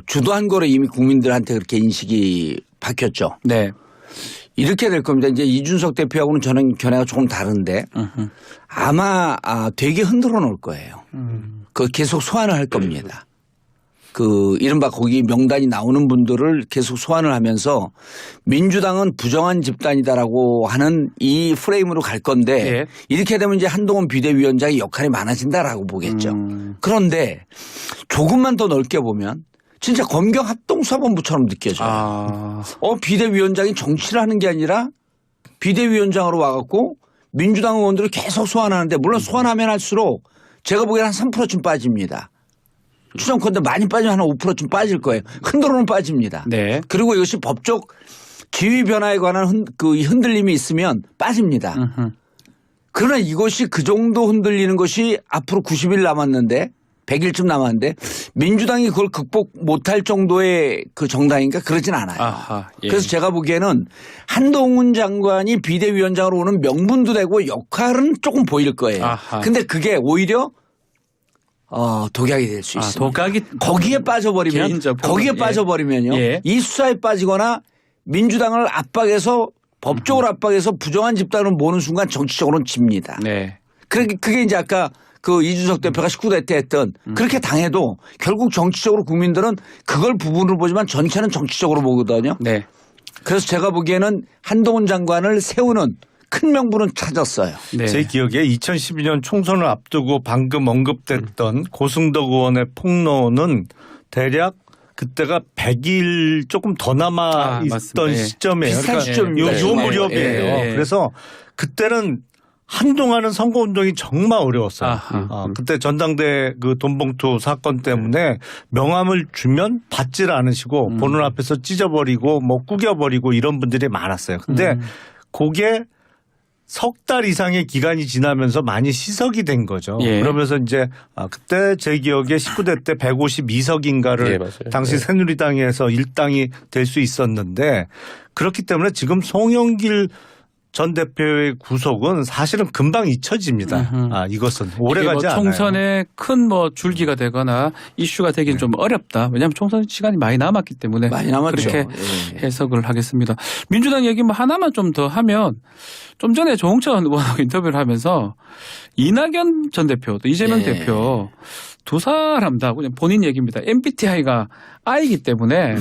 주도한 거로 이미 국민들한테 그렇게 인식이 박혔죠. 네. 이렇게 될 겁니다. 이제 이준석 대표하고는 저는 견해가 조금 다른데 아마 되게 흔들어 놓을 거예요. 그 계속 소환을 할 겁니다. 그 이른바 거기 명단이 나오는 분들을 계속 소환을 하면서 민주당은 부정한 집단이다라고 하는 이 프레임으로 갈 건데 예. 이렇게 되면 이제 한동훈 비대위원장의 역할이 많아진다라고 보겠죠. 그런데 조금만 더 넓게 보면 진짜 검경 합동수사본부처럼 느껴져요. 비대위원장이 정치를 하는 게 아니라 비대위원장으로 와갖고 민주당 의원들을 계속 소환하는데 물론 소환하면 할수록 제가 보기에는 한 3%쯤 빠집니다. 추정컨대 많이 빠지면 한 5%쯤 빠질 거예요. 흔들어는 빠집니다. 네. 그리고 이것이 법적 지위 변화에 관한 그 흔들림이 있으면 빠집니다. 그러나 이것이 그 정도 흔들리는 것이 앞으로 90일 남았는데 100일쯤 남았는데 민주당이 그걸 극복 못할 정도의 그 정당인가 그러진 않아요. 예. 그래서 제가 보기에는 한동훈 장관이 비대위원장으로 오는 명분도 되고 역할은 조금 보일 거예요. 근데 그게 오히려 독약이 될 수 있습니다. 독약이 거기에 빠져버리면요. 예. 이 수사에 빠지거나 민주당을 압박해서 법적으로 압박해서 부정한 집단으로 모는 순간 정치적으로는 집니다. 네. 그게 이제 아까 그 이준석 대표가 19대 때 했던 그렇게 당해도 결국 정치적으로 국민들은 그걸 부분으로 보지만 전체는 정치적으로 보거든요. 네. 그래서 제가 보기에는 한동훈 장관을 세우는 큰 명분은 찾았어요. 네. 제 기억에 2012년 총선을 앞두고 방금 언급됐던 고승덕 의원의 폭로는 대략 그때가 100일 조금 더 남아 있던 맞습니다. 비슷한 시점이에요. 그러니까 시점입니다. 요 무렵이에요. 그래서 그때는 한동안은 선거운동이 정말 어려웠어요. 그때 전당대 그 돈봉투 사건 때문에 명함을 주면 받지를 않으시고 보는 앞에서 찢어버리고 뭐 구겨버리고 이런 분들이 많았어요. 근데 그게 석 달 이상의 기간이 지나면서 많이 시석이 된 거죠. 예. 그러면서 이제 그때 제 기억에 19대 때 152석인가를 예, 맞아요. 당시 새누리당에서 일당이 될 수 있었는데 그렇기 때문에 지금 송영길 전 대표의 구속은 사실은 금방 잊혀집니다. 이것은 오래 이게 가지 않아요. 총선에 큰 뭐 줄기가 되거나 이슈가 되긴 좀 어렵다. 왜냐하면 총선 시간이 많이 남았기 때문에 많이 남았죠. 그렇게 예. 해석을 하겠습니다. 민주당 얘기 뭐 하나만 좀 더 하면 좀 전에 조홍천 의원하고 인터뷰를 하면서 이낙연 전 대표 또 이재명 예. 대표 두 사람 다 그냥 본인 얘기입니다. MBTI가 I이기 때문에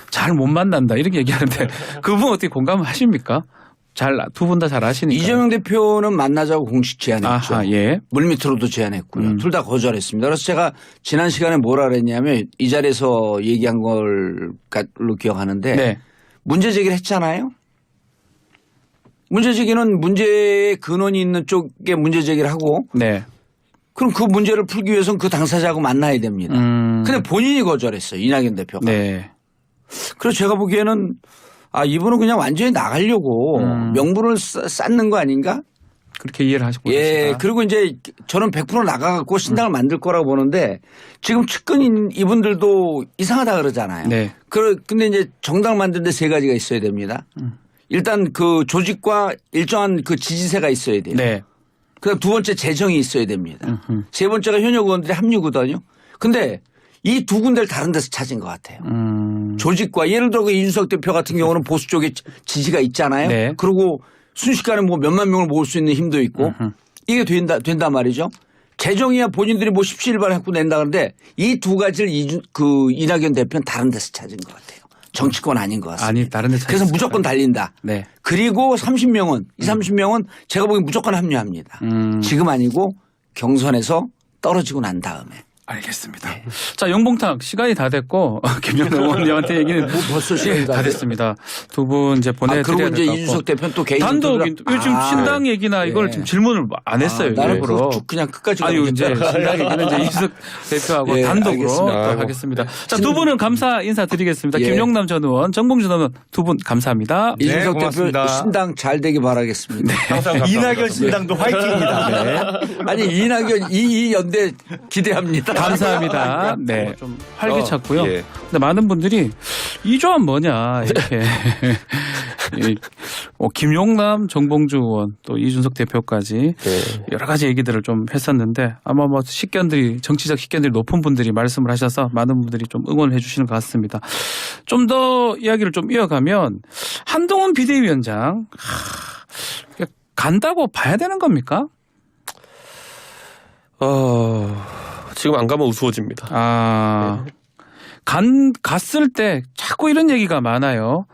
잘 못 만난다 이렇게 얘기하는데 그분 어떻게 공감하십니까? 두 분 다 잘 아시니까. 이재명 대표는 만나자고 공식 제안했죠. 아하, 예. 물밑으로도 제안했고요. 둘 다 거절했습니다. 그래서 제가 지난 시간에 뭐라 그랬냐면 이 자리에서 얘기한 걸로 기억하는데 네. 문제 제기를 했잖아요. 문제 제기는 문제의 근원이 있는 쪽에 문제 제기를 하고 네. 그럼 그 문제를 풀기 위해서는 그 당사자하고 만나야 됩니다. 근데 본인이 거절했어요. 이낙연 대표가. 네. 그래서 제가 보기에는 이분은 그냥 완전히 나가려고 명분을 쌓는 거 아닌가? 그렇게 이해를 하시고 예. 계시다. 그리고 이제 저는 100% 나가갖고 신당을 만들 거라고 보는데 지금 측근인 이분들도 이상하다 그러잖아요. 네. 근데 이제 정당 만드는데 세 가지가 있어야 됩니다. 일단 그 조직과 일정한 그 지지세가 있어야 돼요. 네. 그다음 두 번째 재정이 있어야 됩니다. 세 번째가 현역 의원들의 합류거든요. 근데 이 두 군데를 다른 데서 찾은 것 같아요. 조직과 예를 들어 그 이준석 대표 같은 경우는 보수 쪽에 지지가 있잖아요. 네. 그리고 순식간에 뭐 몇만 명을 모을 수 있는 힘도 있고 이게 된단 말이죠. 재정이야 본인들이 뭐 십시일반 해고 낸다 그러는데 이 두 가지를 이낙연 대표는 다른 데서 찾은 것 같아요. 정치권 아닌 것 같습니다. 아니, 다른 데서 그래서 찾았을까요? 무조건 달린다. 네. 그리고 30명은 30명은 제가 보기엔 무조건 합류합니다. 지금 아니고 경선에서 떨어지고 난 다음에. 알겠습니다. 자, 영봉탕 시간이 다 됐고 김영남 의원님한테 얘기는 벌써 시간이 다 됐습니다. 두 분 이제 보내드려야 그리고 될 이제 것 같고. 이준석 대표는 또 개인 단독 인터뷰를- 요즘 신당 얘기나 이걸 예. 지금 질문을 안 했어요. 나는 일부러. 그거 그냥 끝까지 아니 가보겠다. 이제 신당 얘기는 이제 이준석 대표하고 예, 단독으로 알겠습니다. 또 아이고. 하겠습니다. 자, 두 분은 감사 인사드리겠습니다. 예. 김용남 전 의원, 정봉주 전 의원 두 분 감사합니다. 네, 이준석 대표 고맙습니다. 신당 잘 되기 바라겠습니다. 항상 감사합니다. 이낙연 신당도 화이팅입니다. 네. 아니 이낙연 이 연대 기대합니다. 감사합니다. 네. 좀 활기찼고요. 예. 근데 많은 분들이 이 조합 뭐냐 이렇게 김용남, 정봉주 의원 또 이준석 대표까지 네. 여러 가지 얘기들을 좀 했었는데 아마 뭐 정치적 식견들이 높은 분들이 말씀을 하셔서 많은 분들이 좀 응원을 해주시는 것 같습니다. 좀 더 이야기를 좀 이어가면 한동훈 비대위원장 간다고 봐야 되는 겁니까? 지금 안 가면 우스워집니다. 갔을 때 자꾸 이런 얘기가 많아요.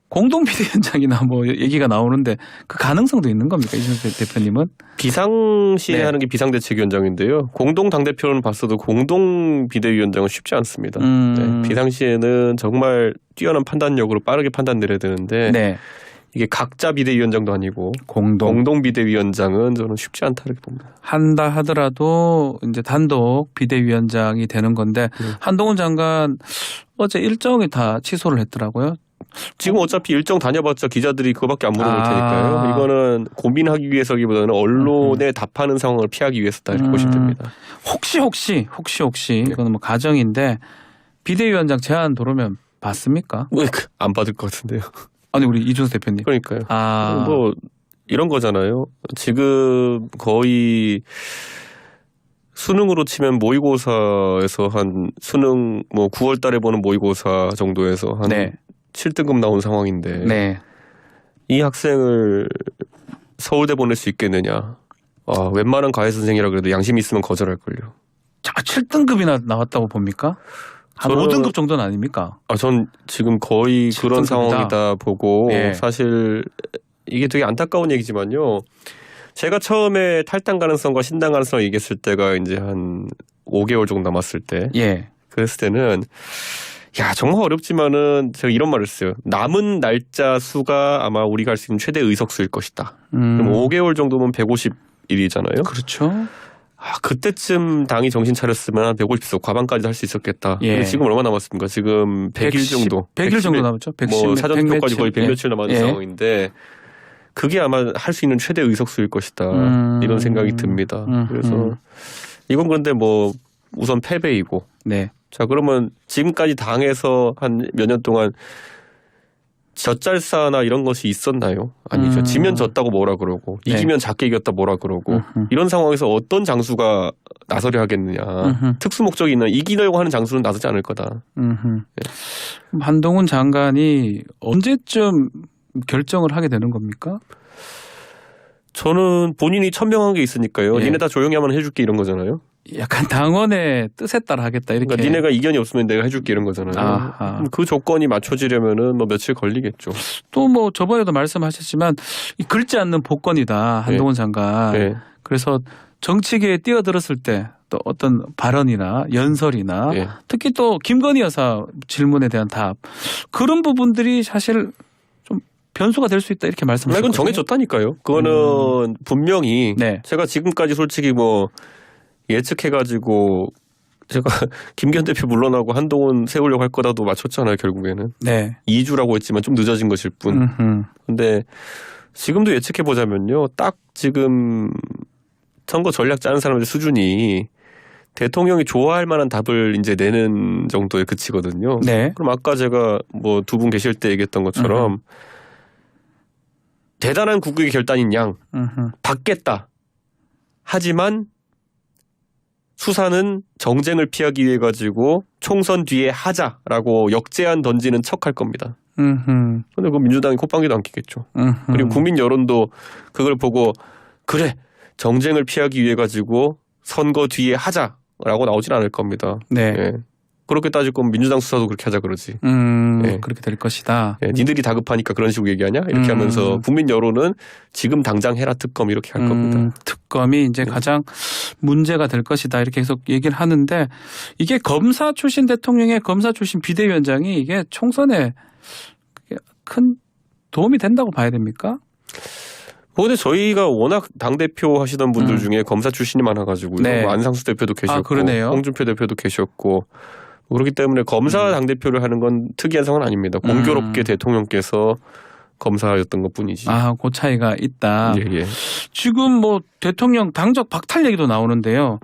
공동 비대위원장이나 뭐 얘기가 나오는데 그 가능성도 있는 겁니까? 이준석 대표님은? 비상시에 네. 하는 게 비상대책위원장인데요. 공동 당대표는 봤어도 공동 비대위원장은 쉽지 않습니다. 네, 비상시에는 정말 뛰어난 판단력으로 빠르게 판단 내려야 되는데 네. 이게 각자 비대위원장도 아니고 공동 비대위원장은 저는 쉽지 않다 이렇게 봅니다. 한다 하더라도 이제 단독 비대위원장이 되는 건데 한동훈 장관 어제 일정이 다 취소를 했더라고요. 지금 어차피 일정 다녀봤자 기자들이 그거밖에 안 물어볼 테니까요. 이거는 고민하기 위해서기보다는 언론에 답하는 상황을 피하기 위해서다 이렇게 보시면 됩니다. 혹시 이거는 뭐 가정인데 비대위원장 제안 들어오면 받습니까? 안 받을 것 같은데요. 아니 우리 이준석 대표님. 그러니까요. 아. 뭐 이런 거잖아요. 지금 거의 수능으로 치면 모의고사에서 한 수능 뭐 9월 달에 보는 모의고사 정도에서 한 네. 7등급 나온 상황인데 네. 이 학생을 서울대 보낼 수 있겠느냐. 웬만한 과외 선생이라 그래도 양심이 있으면 거절할걸요. 자, 7등급이나 나왔다고 봅니까? 한 저는- 5등급 정도는 아닙니까? 전 지금 거의 그런 7등급이다. 상황이다 보고 예. 사실 이게 되게 안타까운 얘기지만요. 제가 처음에 탈당 가능성과 신당 가능성을 얘기했을 때가 이제 한 5개월 정도 남았을 때 예. 그랬을 때는 정말 어렵지만은 제가 이런 말을 했어요. 남은 날짜 수가 아마 우리가 할 수 있는 최대 의석수일 것이다. 그럼 5개월 정도면 150일이잖아요. 그렇죠. 그때쯤 당이 정신 차렸으면 한 150석 과반까지 할 수 있었겠다. 예. 근데 지금 얼마 남았습니까? 지금 100일 정도. 100일 정도 남았죠. 110, 뭐 사전투표까지 거의 100 예. 며칠 남았는 예. 상황인데 그게 아마 할 수 있는 최대 의석수일 것이다. 이런 생각이 듭니다. 그래서 이건 그런데 뭐 우선 패배이고 네. 자 그러면 지금까지 당에서 한 몇 년 동안 젖잘싸나 이런 것이 있었나요? 아니죠. 지면 졌다고 뭐라 그러고 네. 이기면 작게 이겼다 뭐라 그러고 이런 상황에서 어떤 장수가 나서려 하겠느냐. 특수 목적이 있는 이기려고 하는 장수는 나서지 않을 거다. 한동훈 장관이 언제쯤 결정을 하게 되는 겁니까? 저는 본인이 천명한 게 있으니까요. 예. 니네 다 조용히 하면 해줄게 이런 거잖아요. 약간 당원의 뜻에 따라 하겠다 이렇게. 그러니까 니네가 이견이 없으면 내가 해줄게 이런 거잖아요. 아하. 그럼 그 조건이 맞춰지려면은 뭐 며칠 걸리겠죠. 또 뭐 저번에도 말씀하셨지만 이 긁지 않는 복권이다 한동훈 장관. 네. 그래서 정치계에 뛰어들었을 때 또 어떤 발언이나 연설이나 예. 특히 또 김건희 여사 질문에 대한 답 그런 부분들이 사실 좀 변수가 될 수 있다 이렇게 아니, 말씀하셨거든요. 그건 정해졌다니까요. 그거는 분명히 네. 제가 지금까지 솔직히 뭐 예측해가지고 제가 김기현 대표 물러나고 한동훈 세우려고 할 거다도 맞췄잖아요. 결국에는. 네. 2주라고 했지만 좀 늦어진 것일 뿐. 근데 지금도 예측해보자면요. 딱 지금 선거 전략 짜는 사람들 수준이 대통령이 좋아할 만한 답을 이제 내는 정도에 그치거든요. 네. 그럼 아까 제가 뭐 두 분 계실 때 얘기했던 것처럼 대단한 국익의 결단인 양 받겠다. 하지만 수사는 정쟁을 피하기 위해 가지고 총선 뒤에 하자라고 역제안 던지는 척할 겁니다. 근데 그 민주당이 콧방귀도 안 끼겠죠. 그리고 국민 여론도 그걸 보고 그래 정쟁을 피하기 위해 가지고 선거 뒤에 하자라고 나오진 않을 겁니다. 네. 예. 그렇게 따질 거면 민주당 수사도 그렇게 하자 그러지. 예. 그렇게 될 것이다. 예, 니들이 다급하니까 그런 식으로 얘기하냐? 이렇게 하면서 국민 여론은 지금 당장 해라 특검 이렇게 할 겁니다. 특검이 이제 가장 문제가 될 것이다 이렇게 계속 얘기를 하는데 이게 검사 출신 대통령의 검사 출신 비대위원장이 이게 총선에 큰 도움이 된다고 봐야 됩니까? 근데 저희가 워낙 당대표 하시던 분들 중에 검사 출신이 많아가지고요. 네. 뭐 안상수 대표도 계셨고 그러네요. 홍준표 대표도 계셨고 그렇기 때문에 검사 당대표를 하는 건 특이한 상황은 아닙니다. 공교롭게 대통령께서 검사였던 것뿐이지. 그 차이가 있다. 예. 지금 뭐 대통령 당적 박탈 얘기도 나오는데요.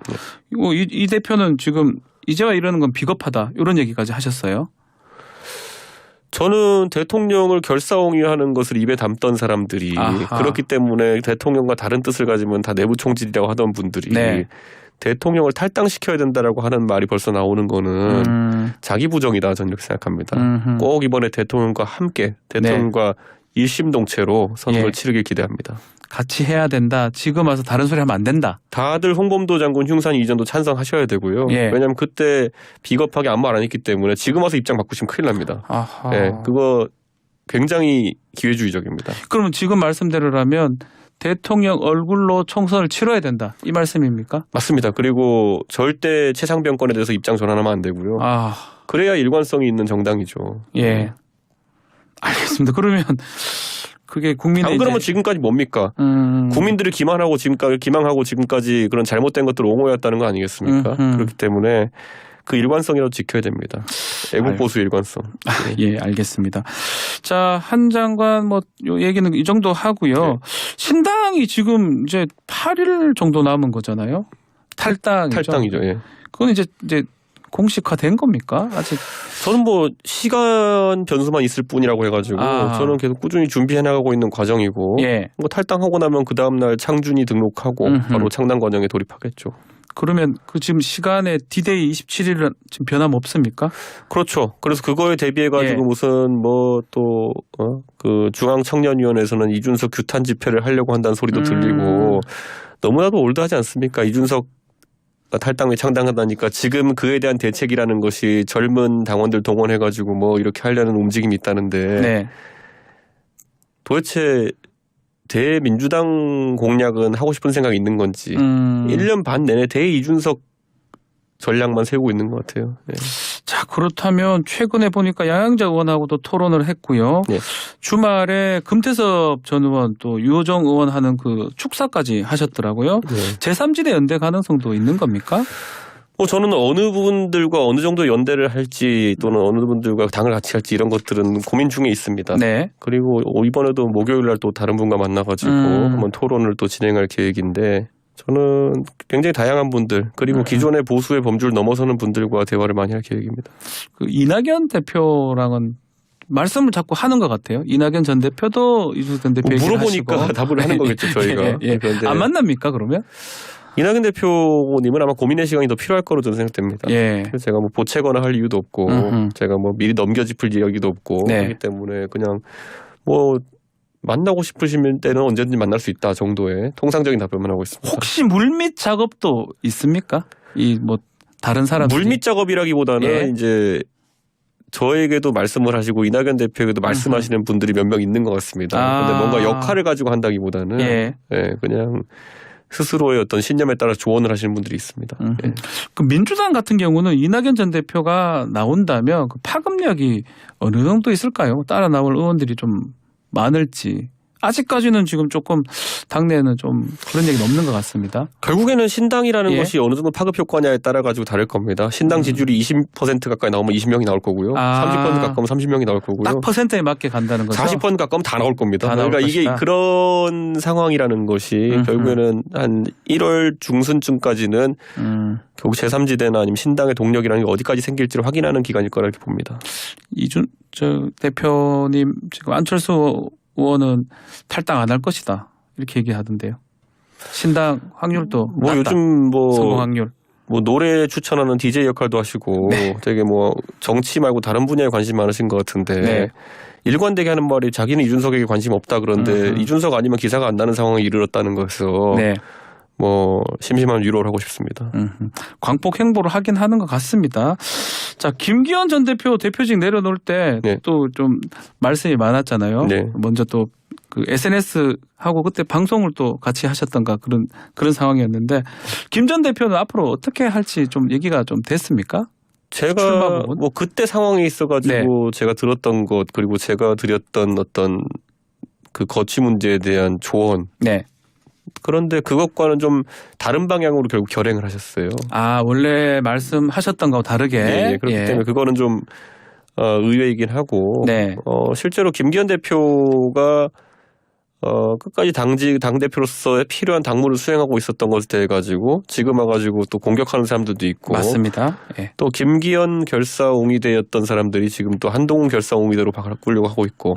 이 대표는 지금 이제와 이러는 건 비겁하다 이런 얘기까지 하셨어요. 저는 대통령을 결사옹위하는 것을 입에 담던 사람들이 아하. 그렇기 때문에 대통령과 다른 뜻을 가지면 다 내부 총질이라고 하던 분들이 네. 대통령을 탈당시켜야 된다라고 하는 말이 벌써 나오는 거는 자기 부정이다 저는 이렇게 생각합니다. 꼭 이번에 대통령과 함께 대통령과 일심동체로 선거를 예. 치르길 기대합니다. 같이 해야 된다. 지금 와서 다른 소리 하면 안 된다. 다들 홍범도 장군 흉산 이전도 찬성하셔야 되고요. 예. 왜냐하면 그때 비겁하게 아무 말 안 했기 때문에 지금 와서 입장 바꾸시면 큰일 납니다. 아하. 예, 그거 굉장히 기회주의적입니다. 그러면 지금 말씀대로라면 대통령 얼굴로 총선을 치러야 된다. 이 말씀입니까? 맞습니다. 그리고 절대 최상병 건에 대해서 입장 전환하면 안 되고요. 그래야 일관성이 있는 정당이죠. 예. 알겠습니다. 그러면 그게 국민의 안 그러면 지금까지 뭡니까? 국민들이 기망하고 지금까지 그런 잘못된 것들을 옹호해왔다는 거 아니겠습니까? 그렇기 때문에 그 일관성이라도 지켜야 됩니다. 애국보수 일관성. 예, 알겠습니다. 자, 한 장관 요 얘기는 이 정도 하고요. 네. 신당이 지금 이제 8일 정도 남은 거잖아요. 탈당이죠. 예. 그건 이제 공식화된 겁니까? 아직 저는 뭐 시간 변수만 있을 뿐이라고 해가지고 저는 계속 꾸준히 준비해 나가고 있는 과정이고 예. 뭐 탈당하고 나면 그 다음 날 창준이 등록하고 바로 창당 과정에 돌입하겠죠. 그러면 그 지금 시간에 D-Day 27일은 지금 변함 없습니까? 그렇죠. 그래서 그거에 대비해가지고 예. 무슨 뭐 또 그 중앙청년위원회에서는 이준석 규탄 집회를 하려고 한다는 소리도 들리고 너무나도 올드하지 않습니까? 이준석 탈당 후에 창당한다니까 지금 그에 대한 대책이라는 것이 젊은 당원들 동원해가지고 뭐 이렇게 하려는 움직임이 있다는데 네. 도대체 대민주당 공략은 하고 싶은 생각이 있는 건지 1년 반 내내 대이준석 전략만 세우고 있는 것 같아요. 네. 자, 그렇다면 최근에 보니까 양양자 의원하고도 토론을 했고요. 네. 주말에 금태섭 전 의원 또 유호정 의원 하는 그 축사까지 하셨더라고요. 네. 제3지대 연대 가능성도 있는 겁니까? 저는 어느 분들과 어느 정도 연대를 할지 또는 어느 분들과 당을 같이 할지 이런 것들은 고민 중에 있습니다. 네. 그리고 이번에도 목요일 날 또 다른 분과 만나가지고 한번 토론을 또 진행할 계획인데 저는 굉장히 다양한 분들 그리고 기존의 보수의 범주를 넘어서는 분들과 대화를 많이 할 계획입니다. 그 이낙연 대표랑은 말씀을 자꾸 하는 것 같아요. 이낙연 전 대표도 이준석 전 대표 얘기를 물어보니까 하시고. 답을 하는 거겠죠, 저희가. 예, 예. 그런데 안 만납니까 그러면? 이낙연 대표님은 아마 고민의 시간이 더 필요할 거로 저는 생각됩니다. 예. 그래서 제가 뭐 보채거나 할 이유도 없고 제가 뭐 미리 넘겨짚을 이야기도 없고 네. 하기 때문에 그냥 뭐 만나고 싶으시면 때는 언제든지 만날 수 있다 정도의 통상적인 답변만 하고 있습니다. 혹시 물밑 작업도 있습니까? 이 뭐 다른 사람 물밑 작업이라기보다는 예. 이제 저에게도 말씀을 하시고 이낙연 대표에게도 말씀하시는 분들이 몇 명 있는 것 같습니다. 아. 근데 뭔가 역할을 가지고 한다기보다는 예. 그냥 스스로의 어떤 신념에 따라 조언을 하시는 분들이 있습니다. 예. 그 민주당 같은 경우는 이낙연 전 대표가 나온다면 그 파급력이 어느 정도 있을까요? 따라 나올 의원들이 좀 많을지. 아직까지는 지금 조금 당내에는 좀 그런 얘기는 없는 것 같습니다. 결국에는 신당이라는 예. 것이 어느 정도 파급 효과냐에 따라 가지고 다를 겁니다. 신당 지지율이 20% 가까이 나오면 20명이 나올 거고요. 아. 30% 가까우면 30명이 나올 거고요. 딱 퍼센트에 맞게 간다는 거죠. 40% 가까우면 다 나올 겁니다. 다 나올 그러니까 이게 것이다. 그런 상황이라는 것이 결국에는 한 1월 중순쯤까지는 결국 제3지대나 아니면 신당의 동력이라는 게 어디까지 생길지를 확인하는 기간일 거라 이렇게 봅니다. 저 대표님 지금 안철수 의원은 탈당 안 할 것이다 이렇게 얘기하던데요. 신당 확률도 뭐 낮다. 요즘 성공 확률. 뭐 노래 추천하는 DJ 역할도 하시고 네. 되게 뭐 정치 말고 다른 분야에 관심 많으신 것 같은데 네. 일관되게 하는 말이 자기는 이준석에게 관심 없다 그런데 이준석 아니면 기사가 안 나는 상황에 이르렀다는 것에서 네. 뭐 심심한 위로를 하고 싶습니다. 광폭 행보를 하긴 하는 것 같습니다. 자, 김기현 전 대표 대표직 내려놓을 때 네. 또 좀 말씀이 많았잖아요. 네. 먼저 또 그 SNS 하고 그때 방송을 또 같이 하셨던가 그런 상황이었는데 김 전 대표는 앞으로 어떻게 할지 좀 얘기가 좀 됐습니까? 출마 제가 부분? 뭐 그때 상황에 있어가지고 네. 제가 들었던 것 그리고 제가 드렸던 어떤 그 거취 문제에 대한 조언 네. 그런데 그것과는 좀 다른 방향으로 결국 결행을 하셨어요. 아, 원래 말씀하셨던 거하고 다르게. 예, 그렇기 때문에 그거는 좀 의외이긴 하고 네. 실제로 김기현 대표가 끝까지 당대표로서 필요한 당무를 수행하고 있었던 것에 대해 가지고 지금 와가지고 또 공격하는 사람들도 있고 맞습니다. 예. 또 김기현 결사옹위대였던 사람들이 지금 또 한동훈 결사옹위대로 바꾸려고 하고 있고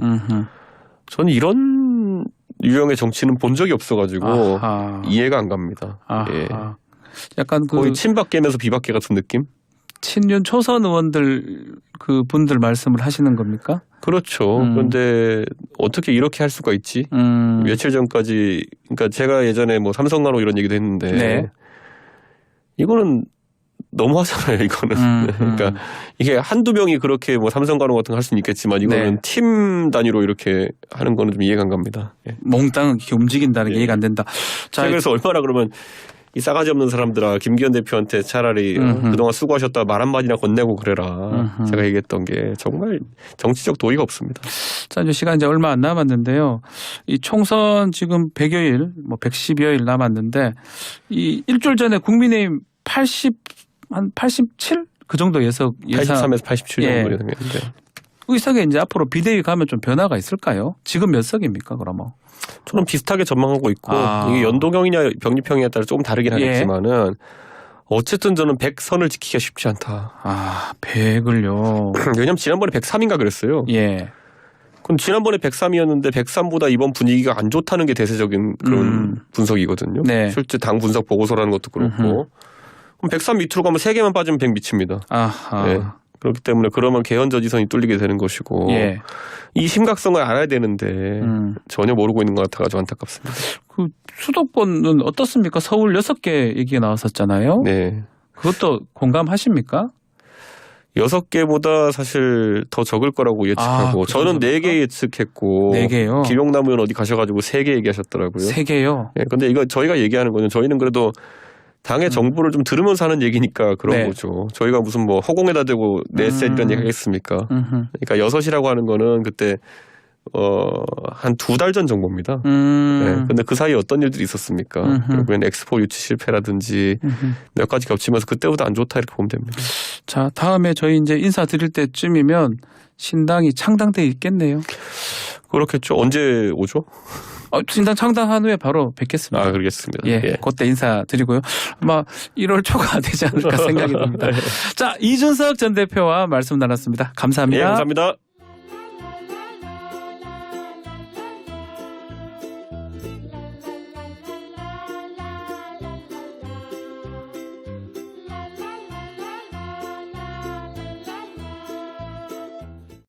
저는 이런 유형의 정치는 본 적이 없어가지고 아하. 이해가 안 갑니다. 아하. 예. 약간 그 거의 친박계면서 비박계 같은 느낌? 친윤 초선 의원들 그 분들 말씀을 하시는 겁니까? 그렇죠. 그런데 어떻게 이렇게 할 수가 있지? 며칠 전까지 그러니까 제가 예전에 뭐 삼성간호 이런 얘기도 했는데 네. 이거는 너무하잖아요. 이거는 그러니까 이게 한두 명이 그렇게 뭐 삼성간호 같은 거 할 수는 있겠지만 이거는 네. 팀 단위로 이렇게 하는 거는 좀 이해가 안 갑니다. 예. 몽땅 이렇게 움직인다는 게 예. 이해가 안 된다. 자, 그래서 얼마나 그러면 이 싸가지 없는 사람들아 김기현 대표한테 차라리 그동안 수고하셨다 말 한마디나 건네고 그래라. 제가 얘기했던 게 정말 정치적 도의가 없습니다. 자, 이제 시간 이제 얼마 안 남았는데요. 이 총선 지금 100여일, 뭐 110여일 남았는데 이 일주일 전에 국민의힘 한 87? 그 정도 예상 83에서 87 예. 정도 예상했는데 의석에 이제 앞으로 비대위 가면 좀 변화가 있을까요? 지금 몇 석입니까, 그러면? 저는 비슷하게 전망하고 있고 아. 이게 연동형이냐 병립형이냐에 따라 조금 다르긴 예. 하겠지만은 어쨌든 저는 100선을 지키기가 쉽지 않다. 아, 100을요. 왜냐면 지난번에 103인가 그랬어요. 예. 그럼 지난번에 103이었는데 103보다 이번 분위기가 안 좋다는 게 대세적인 그런 분석이거든요. 네. 실제 당 분석 보고서라는 것도 그렇고. 그럼 103 밑으로 가면 3개만 빠지면 100 미칩니다. 아하. 예. 그렇기 때문에 그러면 개헌 저지선이 뚫리게 되는 것이고 예. 이 심각성을 알아야 되는데 전혀 모르고 있는 것 같아가지고 안타깝습니다. 그 수도권은 어떻습니까? 서울 6개 얘기가 나왔었잖아요. 네. 그것도 공감하십니까? 6개보다 사실 더 적을 거라고 예측하고 그 저는 정도입니까? 4개 예측했고 4개요? 김용남 의원 어디 가셔가지고 3개 얘기하셨더라고요. 3개요? 예, 근데 이거 저희가 얘기하는 거는 저희는 그래도 당의 정보를 좀 들으면서 하는 얘기니까 그런 네. 거죠. 저희가 무슨 뭐 허공에다 대고 넷셋이라는 얘기 하겠습니까? 그러니까 6이라고 하는 거는 그때 한 2달 전 정보입니다. 네, 근데 그 사이에 어떤 일들이 있었습니까? 결국엔 엑스포 유치 실패라든지 몇 가지 겹치면서 그때보다 안 좋다 이렇게 보면 됩니다. 자, 다음에 저희 이제 인사드릴 때쯤이면 신당이 창당돼 있겠네요. 그렇겠죠. 언제 오죠? 신당 창당한 후에 바로 뵙겠습니다. 아, 그러겠습니다. 예, 예. 그때 인사드리고요. 아마 1월 초가 되지 않을까 생각이 듭니다. 자, 이준석 전 대표와 말씀 나눴습니다. 감사합니다. 예, 감사합니다. la